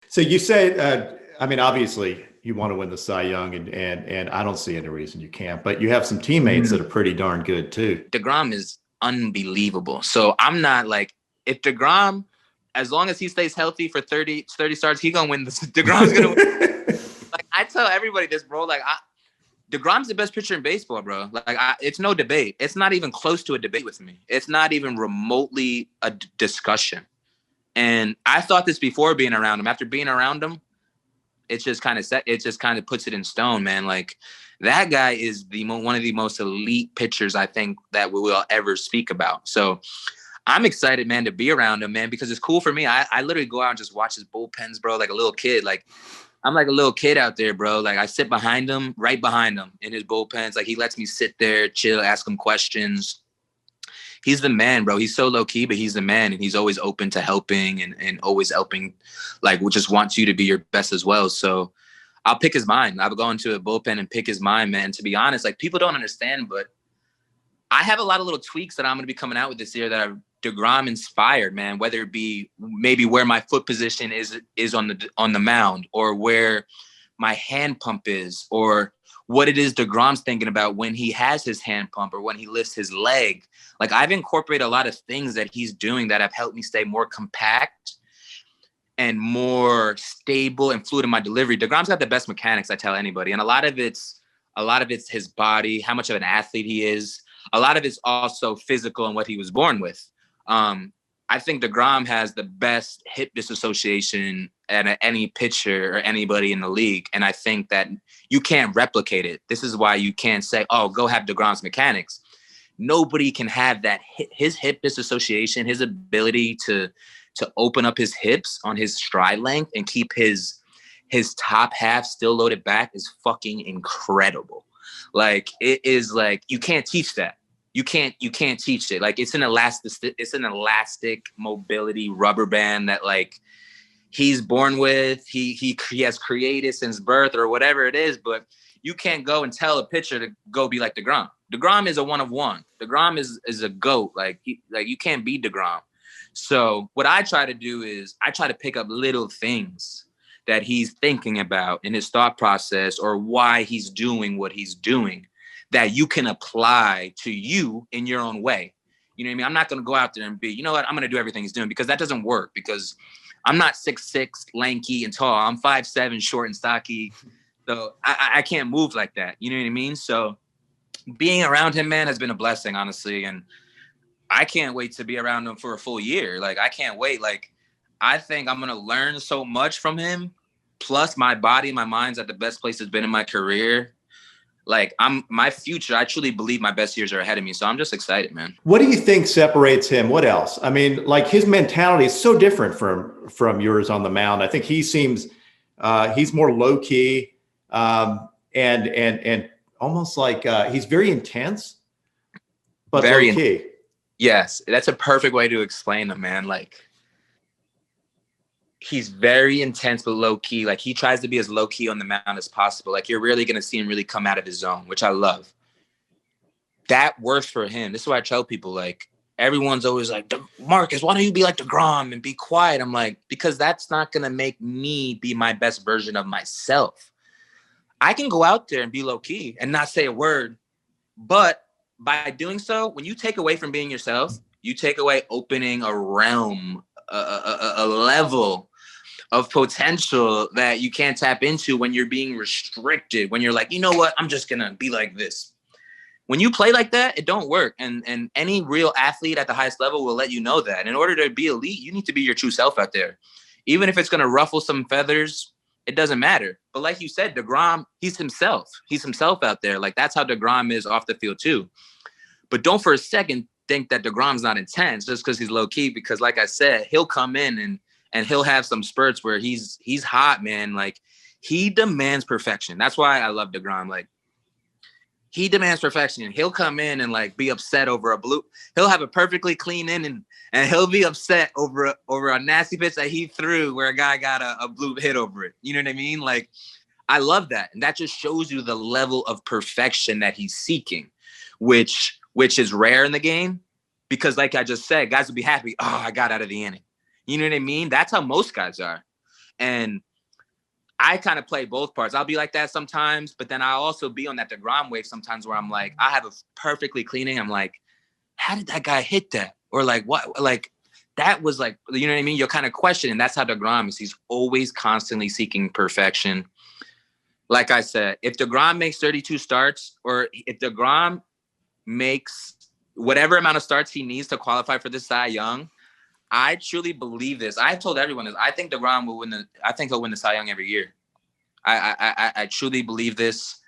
So you say, I mean, obviously you want to win the Cy Young, and I don't see any reason you can't. But you have some teammates that are pretty darn good too. deGrom is unbelievable. So I'm not like, if deGrom, as long as he stays healthy for 30 starts, he gonna win this. deGrom's gonna win. Like I tell everybody this, bro. Like deGrom's the best pitcher in baseball, bro. Like it's no debate. It's not even close to a debate with me. It's not even remotely a discussion. And I thought this before being around him. After being around him, it's just kind of set. It just kind of puts it in stone, man. Like that guy is one of the most elite pitchers I think that we will ever speak about. So I'm excited, man, to be around him, man, because it's cool for me. I literally go out and just watch his bullpens, bro, like a little kid. Like I'm like a little kid out there, bro. Like I sit behind him, right behind him in his bullpens. Like he lets me sit there, chill, ask him questions. He's the man, bro. He's so low key, but he's the man, and he's always open to helping and always helping, like just wants you to be your best as well. So I'll pick his mind. I'll go into a bullpen and pick his mind, man. To be honest, like people don't understand, but I have a lot of little tweaks that I'm going to be coming out with this year that are deGrom inspired, man. Whether it be maybe where my foot position is on the mound, or where my hand pump is, or what it is deGrom's thinking about when he has his hand pump or when he lifts his leg. Like I've incorporated a lot of things that he's doing that have helped me stay more compact and more stable and fluid in my delivery. deGrom's got the best mechanics, I tell anybody. And a lot of it's his body, how much of an athlete he is. A lot of it's also physical and what he was born with. I think deGrom has the best hip disassociation at any pitcher or anybody in the league. And I think that you can't replicate it. This is why you can't say, oh, go have deGrom's mechanics. Nobody can have that. His hip disassociation, his ability to open up his hips on his stride length and keep his top half still loaded back is fucking incredible. Like it is like, you can't teach that. You can't teach it. Like it's an elastic mobility rubber band that like he's born with. He has created since birth or whatever it is, but you can't go and tell a pitcher to go be like deGrom. deGrom is a one of one. deGrom is a GOAT. Like you can't be deGrom. So what I try to do is I try to pick up little things that he's thinking about in his thought process or why he's doing what he's doing that you can apply to you in your own way. You know what I mean? I'm not going to go out there and be, you know what, I'm going to do everything he's doing, because that doesn't work, because I'm not 6'6", lanky and tall. I'm 5'7", short and stocky. So I can't move like that. You know what I mean? So being around him, man, has been a blessing, honestly. And I can't wait to be around him for a full year. Like, I can't wait. Like, I think I'm going to learn so much from him. Plus my body, my mind's at the best place it's been in my career. Like my future, I truly believe my best years are ahead of me. So I'm just excited, man. What do you think separates him? What else? I mean, like his mentality is so different from yours on the mound. I think he seems he's more low key and almost like he's very intense, but Very low key. Yes, that's a perfect way to explain him, man. Like he's very intense but low key. Like he tries to be as low key on the mound as possible. Like you're really gonna see him really come out of his zone, which I love. That works for him. This is why I tell people, like, everyone's always like, Marcus, why don't you be like deGrom and be quiet? I'm like, because that's not gonna make me be my best version of myself. I can go out there and be low key and not say a word, but by doing so, when you take away from being yourself, you take away opening a realm, a level of potential that you can't tap into when you're being restricted, when you're like, you know what, I'm just gonna be like this. When you play like that, it don't work. And any real athlete at the highest level will let you know that. In order to be elite, you need to be your true self out there. Even if it's gonna ruffle some feathers, it doesn't matter. But like you said, deGrom, he's himself. He's himself out there. Like that's how deGrom is off the field too. But don't for a second think that deGrom's not intense just because he's low key. Because like I said, he'll come in and he'll have some spurts where he's hot, man. Like he demands perfection. That's why I love deGrom. Like he demands perfection. He'll come in and like be upset over a blue. He'll have a perfectly clean inning and he'll be upset over a nasty pitch that he threw where a guy got a blue hit over it. You know what I mean? Like I love that. And that just shows you the level of perfection that he's seeking, which is rare in the game, because like I just said, guys would be happy. Oh, I got out of the inning. You know what I mean? That's how most guys are. And I kind of play both parts. I'll be like that sometimes, but then I'll also be on that deGrom wave sometimes where I'm like, I have a perfectly cleaning. I'm like, how did that guy hit that? Or like, what? Like, that was like, you know what I mean? You're kind of questioning. That's how deGrom is. He's always constantly seeking perfection. Like I said, if deGrom makes 32 starts, or if deGrom makes whatever amount of starts he needs to qualify for this Cy Young, I truly believe this. I've told everyone this. I think deGrom will win I think he'll win the Cy Young every year. I truly believe this.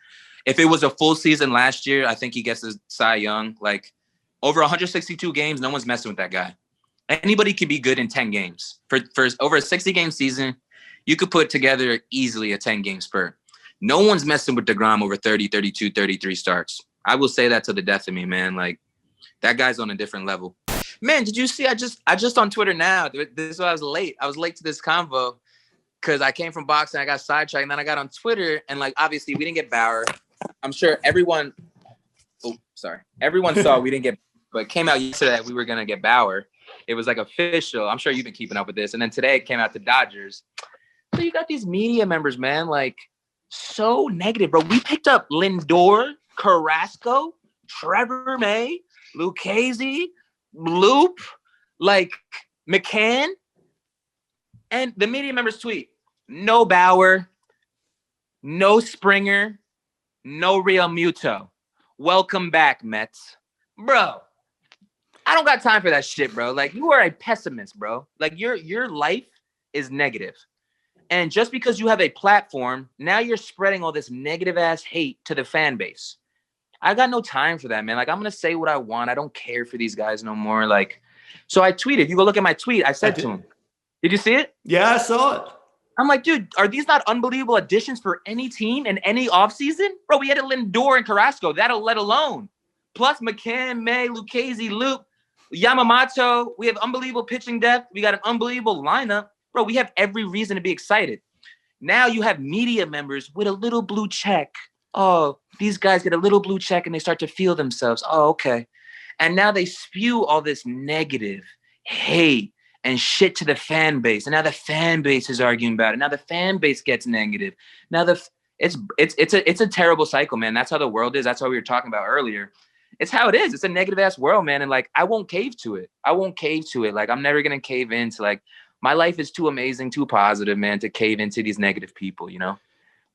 If it was a full season last year, I think he gets the Cy Young. Like, over 162 games, no one's messing with that guy. Anybody could be good in 10 games. For over a 60-game season, you could put together easily a 10-game spurt. No one's messing with deGrom over 30, 32, 33 starts. I will say that to the death of me, man. Like, that guy's on a different level. Man, did you see? I just on Twitter now. This is why I was late. I was late to this convo because I came from boxing. I got sidetracked, and then I got on Twitter, and like, obviously we didn't get Bauer. I'm sure everyone. Oh, sorry. Everyone saw we didn't get, but it came out yesterday that we were gonna get Bauer. It was like official. I'm sure you've been keeping up with this. And then today it came out to Dodgers. So you got these media members, man, like, so negative, bro. We picked up Lindor, Carrasco, Trevor May, Lucchesi, Loop, like McCann, and the media members tweet, no Bauer, no Springer, no Real Muto. Welcome back, Mets. Bro, I don't got time for that shit, bro. Like, you are a pessimist, bro. Like, your life is negative. And just because you have a platform, now you're spreading all this negative ass hate to the fan base. I got no time for that, man. Like, I'm going to say what I want. I don't care for these guys no more. Like, so I tweeted. You go look at my tweet. I said to him, did you see it? Yeah, I saw it. I'm like, dude, are these not unbelievable additions for any team in any offseason? Bro, we had a Lindor and Carrasco. That'll let alone. Plus McCann, May, Lucchesi, Luke, Yamamoto. We have unbelievable pitching depth. We got an unbelievable lineup. Bro, we have every reason to be excited. Now you have media members with a little blue check. Oh, these guys get a little blue check and they start to feel themselves. Oh, okay. And now they spew all this negative hate and shit to the fan base. And now the fan base is arguing about it. Now the fan base gets negative. Now it's a terrible cycle, man. That's how the world is. That's what we were talking about earlier. It's how it is. It's a negative ass world, man. And like, I won't cave to it. Like, I'm never going to cave into, like, my life is too amazing, too positive, man, to cave into these negative people, you know?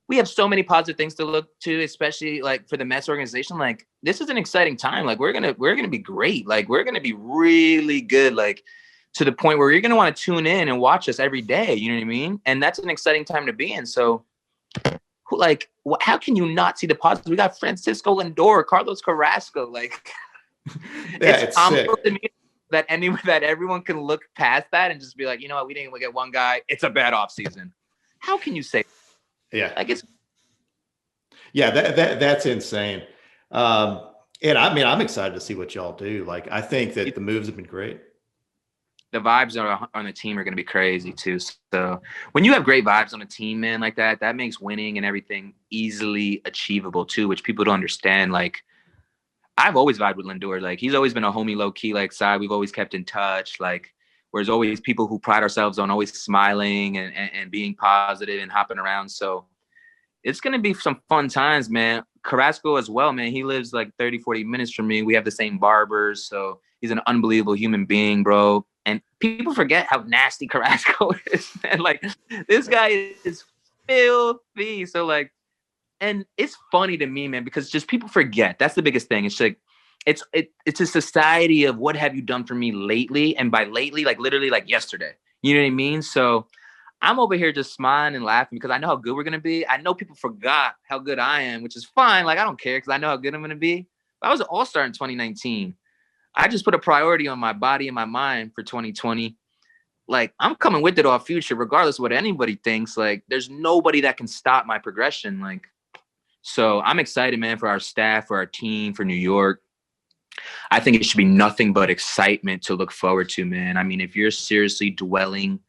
We have so many positive things to look to, especially like for the Mets organization. Like, this is an exciting time. Like, we're gonna be great. Like, we're gonna be really good. Like, to the point where you're gonna want to tune in and watch us every day. You know what I mean? And that's an exciting time to be in. So, like, how can you not see the positive? We got Francisco Lindor, Carlos Carrasco. Like, yeah, it's sick. To me that everyone can look past that and just be like, you know what? We didn't even get one guy. It's a bad offseason. How can you say? Yeah, I guess. Yeah, that's insane. And I mean, I'm excited to see what y'all do. Like, I think that the moves have been great. The vibes on the team are going to be crazy too. So when you have great vibes on a team, man, like that makes winning and everything easily achievable too, which people don't understand. Like, I've always vibed with Lindor. Like, he's always been a homie, low key, like, side. We've always kept in touch. Like, there's always people who pride ourselves on always smiling and being positive and hopping around. So it's going to be some fun times, man. Carrasco as well, man. He lives like 30, 40 minutes from me. We have the same barbers. So he's an unbelievable human being, bro. And people forget how nasty Carrasco is, man. Like, this guy is filthy. So, like, and it's funny to me, man, because just people forget. That's the biggest thing. It's like, it's a society of what have you done for me lately? And by lately, like, literally, like, yesterday. You know what I mean? So I'm over here just smiling and laughing because I know how good we're going to be. I know people forgot how good I am, which is fine. Like, I don't care because I know how good I'm going to be. I was an all-star in 2019. I just put a priority on my body and my mind for 2020. Like, I'm coming with it all future, regardless of what anybody thinks. Like, there's nobody that can stop my progression. Like, so I'm excited, man, for our staff, for our team, for New York. I think it should be nothing but excitement to look forward to, man. I mean, if you're seriously dwelling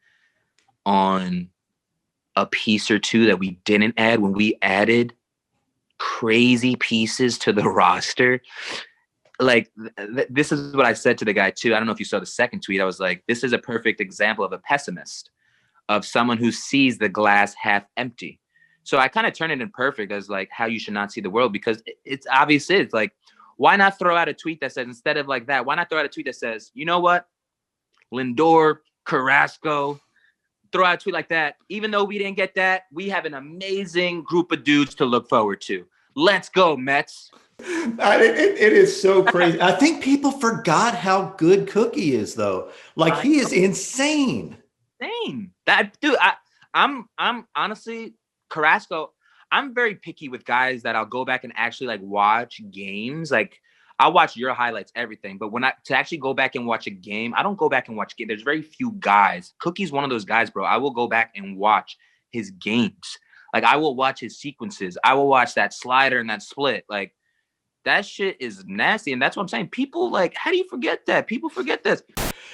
on a piece or two that we didn't add when we added crazy pieces to the roster, like, this is what I said to the guy too. I don't know if you saw the second tweet. I was like, this is a perfect example of a pessimist. of someone who sees the glass half empty. So I kind of turn it in perfect as like how you should not see the world, because it's obvious. It's like, why not throw out a tweet that says, instead of like that, why not throw out a tweet that says, you know what, Lindor, Carrasco, throw out a tweet like that. Even though we didn't get that, we have an amazing group of dudes to look forward to. Let's go, Mets. It is so crazy. I think people forgot how good Cookie is, though. Like, he is insane. That dude, I'm honestly, Carrasco, I'm very picky with guys that I'll go back and actually like watch games. Like, I'll watch your highlights, everything. But to actually go back and watch a game, I don't go back and watch games. There's very few guys. Cookie's one of those guys, bro. I will go back and watch his games. Like, I will watch his sequences. I will watch that slider and that split. Like, that shit is nasty. And that's what I'm saying. People, like, how do you forget that? People forget this.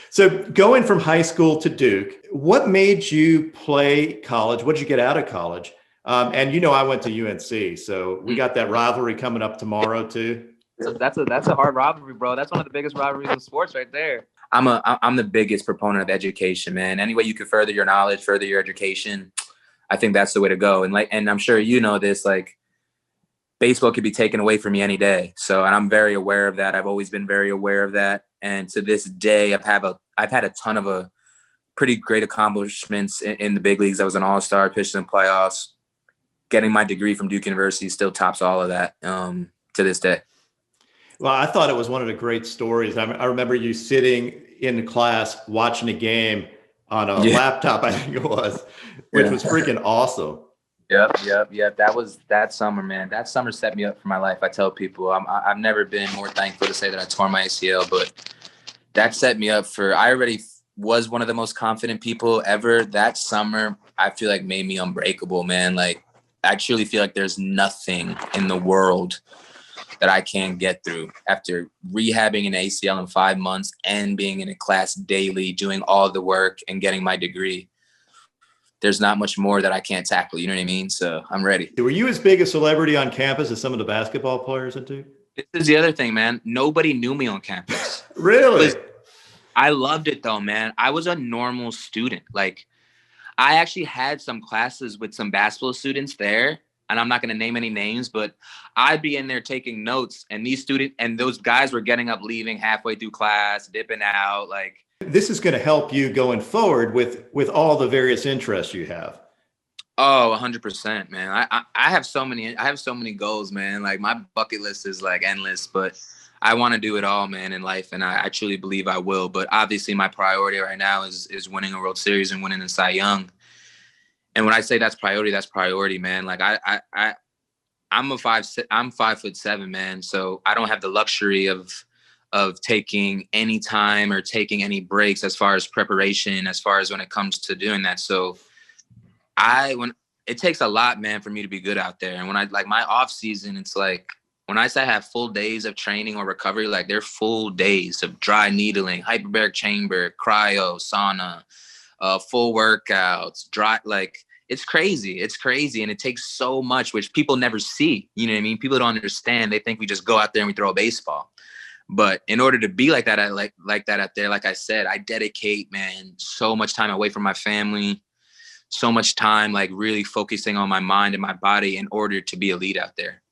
So going from high school to Duke, what made you play college? What did you get out of college? And I went to UNC, so we got that rivalry coming up tomorrow too. So that's a hard rivalry, bro. That's one of the biggest rivalries in sports right there. I'm the biggest proponent of education, man. Any way you can further your knowledge, further your education, I think that's the way to go. And I'm sure you know this, like, baseball could be taken away from me any day. So, and I'm very aware of that. I've always been very aware of that. And to this day, I've had a ton of pretty great accomplishments in the big leagues. I was an all-star, pitched in playoffs. Getting my degree from Duke University still tops all of that to this day. Well, I thought it was one of the great stories. I remember you sitting in class watching a game on a laptop, I think it was, which was freaking awesome. Yep. That summer, man. That summer set me up for my life. I tell people I've never been more thankful to say that I tore my ACL, but that set me up I already was one of the most confident people ever. That summer, I feel like made me unbreakable, man. Like, I truly feel like there's nothing in the world that I can't get through after rehabbing an ACL in 5 months and being in a class daily, doing all the work and getting my degree. There's not much more that I can't tackle. You know what I mean? So I'm ready. Were you as big a celebrity on campus as some of the basketball players at Duke? This is the other thing, man. Nobody knew me on campus. Really? I loved it though, man. I was a normal student. Like, I actually had some classes with some basketball students there, and I'm not going to name any names, but I'd be in there taking notes, and those guys were getting up, leaving halfway through class, dipping out. Like, this is going to help you going forward with all the various interests you have. Oh, 100%, man. I have so many goals, man. Like, my bucket list is like endless, but I want to do it all, man, in life, and I truly believe I will. But obviously, my priority right now is winning a World Series and winning the Cy Young. And when I say that's priority, man. Like, I'm 5'7", man. So I don't have the luxury of taking any time or taking any breaks as far as preparation, as far as when it comes to doing that. So when it takes a lot, man, for me to be good out there. And when I like my off season, it's like, when I say I have full days of training or recovery, like, they're full days of dry needling, hyperbaric chamber, cryo, sauna, full workouts, dry, like, it's crazy. It's crazy. And it takes so much, which people never see. You know what I mean? People don't understand. They think we just go out there and we throw a baseball. But in order to be like that, like that out there, like I said, I dedicate, man, so much time away from my family, so much time, like, really focusing on my mind and my body in order to be elite out there.